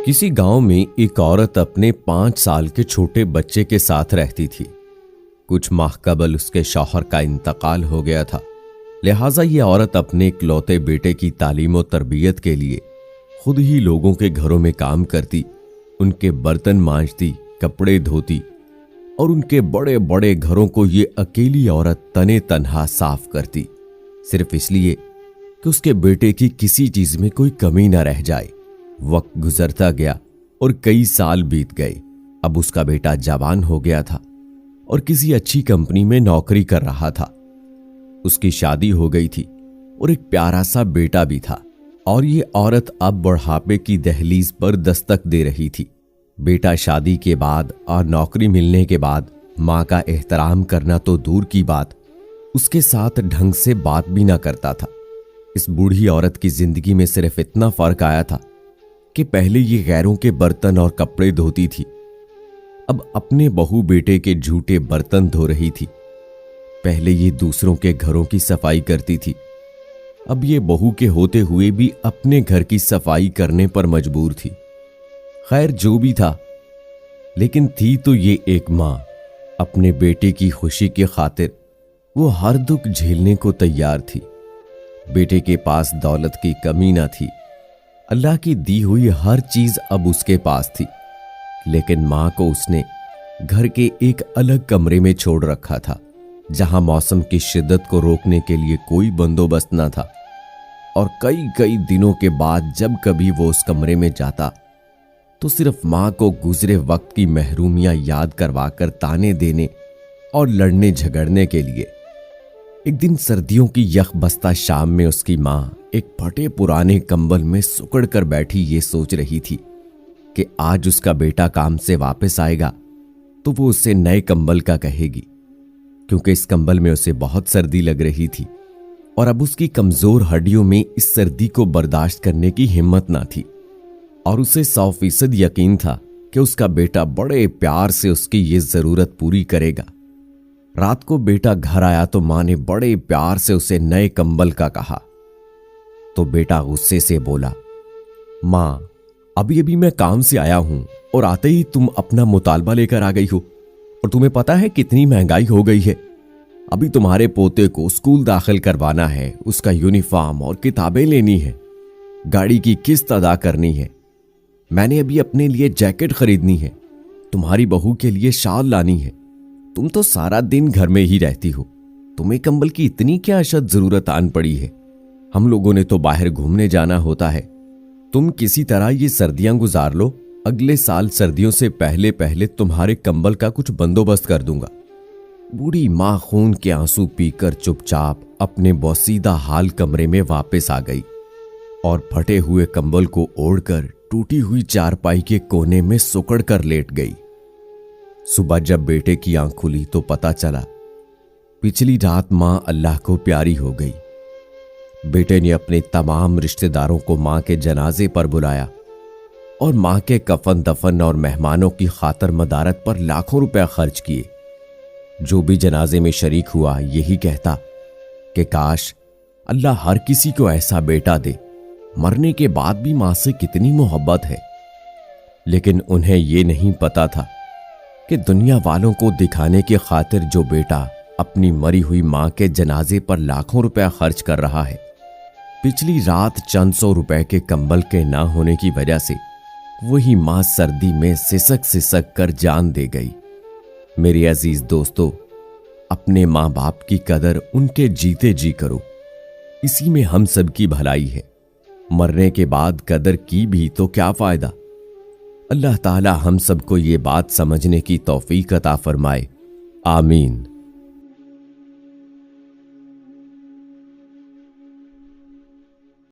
किसी गांव में एक औरत अपने 5 साल के छोटे बच्चे के साथ रहती थी। कुछ माह कबल उसके शौहर का इंतकाल हो गया था, लिहाजा ये औरत अपने इकलौते बेटे की तालीम और तरबियत के लिए खुद ही लोगों के घरों में काम करती, उनके बर्तन मांजती, कपड़े धोती और उनके बड़े बड़े घरों को ये अकेली औरत तने तन्हा साफ करती, सिर्फ इसलिए कि उसके बेटे की किसी चीज में कोई कमी न रह जाए। वक्त गुजरता गया और कई साल बीत गए। अब उसका बेटा जवान हो गया था और किसी अच्छी कंपनी में नौकरी कर रहा था। उसकी शादी हो गई थी और एक प्यारा सा बेटा भी था। और ये औरत अब बुढ़ापे की दहलीज पर दस्तक दे रही थी। बेटा शादी के बाद और नौकरी मिलने के बाद मां का एहतराम करना तो दूर की बात, उसके साथ ढंग से बात भी ना करता था। इस बूढ़ी औरत की जिंदगी में सिर्फ इतना फर्क आया था कि पहले ये गैरों के बर्तन और कपड़े धोती थी, अब अपने बहू बेटे के झूठे बर्तन धो रही थी। पहले ये दूसरों के घरों की सफाई करती थी, अब ये बहू के होते हुए भी अपने घर की सफाई करने पर मजबूर थी। खैर जो भी था, लेकिन थी तो ये एक मां। अपने बेटे की खुशी की खातिर वो हर दुख झेलने को तैयार थी। बेटे के पास दौलत की कमी ना थी, अल्लाह की दी हुई हर चीज अब उसके पास थी, लेकिन मां को उसने घर के एक अलग कमरे में छोड़ रखा था, जहां मौसम की शिद्दत को रोकने के लिए कोई बंदोबस्त न था। और कई कई दिनों के बाद जब कभी वो उस कमरे में जाता तो सिर्फ मां को गुजरे वक्त की महरूमियां याद करवाकर ताने देने और लड़ने झगड़ने के लिए। एक दिन सर्दियों की यखबस्ता शाम में उसकी मां एक फटे पुराने कंबल में सुकड़ कर बैठी ये सोच रही थी कि आज उसका बेटा काम से वापस आएगा तो वो उसे नए कंबल का कहेगी, क्योंकि इस कंबल में उसे बहुत सर्दी लग रही थी और अब उसकी कमजोर हड्डियों में इस सर्दी को बर्दाश्त करने की हिम्मत ना थी। और उसे 100% यकीन था कि उसका बेटा बड़े प्यार से उसकी ये जरूरत पूरी करेगा। रात को बेटा घर आया तो मां ने बड़े प्यार से उसे नए कंबल का कहा, तो बेटा गुस्से से बोला, मां अभी अभी मैं काम से आया हूं और आते ही तुम अपना मुतालबा लेकर आ गई हो, और तुम्हें पता है कितनी महंगाई हो गई है। अभी तुम्हारे पोते को स्कूल दाखिल करवाना है, उसका यूनिफॉर्म और किताबें लेनी है, गाड़ी की किस्त अदा करनी है, मैंने अभी अपने लिए जैकेट खरीदनी है, तुम्हारी बहू के लिए शाल लानी है। तुम तो सारा दिन घर में ही रहती हो, तुम्हें कंबल की इतनी क्या अशद जरूरत आन पड़ी है। हम लोगों ने तो बाहर घूमने जाना होता है, तुम किसी तरह ये सर्दियां गुजार लो, अगले साल सर्दियों से पहले पहले तुम्हारे कंबल का कुछ बंदोबस्त कर दूंगा। बूढ़ी मां खून के आंसू पीकर चुपचाप अपने बोसीदा हाल कमरे में वापस आ गई और फटे हुए कंबल को ओढ़कर टूटी हुई चारपाई के कोने में सुकड़ कर लेट गई। सुबह जब बेटे की आंख खुली तो पता चला पिछली रात मां अल्लाह को प्यारी हो गई। बेटे ने अपने तमाम रिश्तेदारों को मां के जनाजे पर बुलाया और मां के कफन दफन और मेहमानों की खातर मदारत पर लाखों रुपए खर्च किए। जो भी जनाजे में शरीक हुआ यही कहता कि काश अल्लाह हर किसी को ऐसा बेटा दे, मरने के बाद भी मां से कितनी मोहब्बत है। लेकिन उन्हें यह नहीं पता था कि दुनिया वालों को दिखाने की खातिर जो बेटा अपनी मरी हुई मां के जनाजे पर लाखों रुपया खर्च कर रहा है, पिछली रात चंद 100 रुपए के कंबल के ना होने की वजह से वही मां सर्दी में सिसक सिसक कर जान दे गई। मेरे अजीज दोस्तों, अपने मां बाप की कदर उनके जीते जी करो, इसी में हम सब की भलाई है। मरने के बाद कदर की भी तो क्या फायदा। अल्लाह ताला हम सबको ये बात समझने की तौफीक अता फरमाए। आमीन।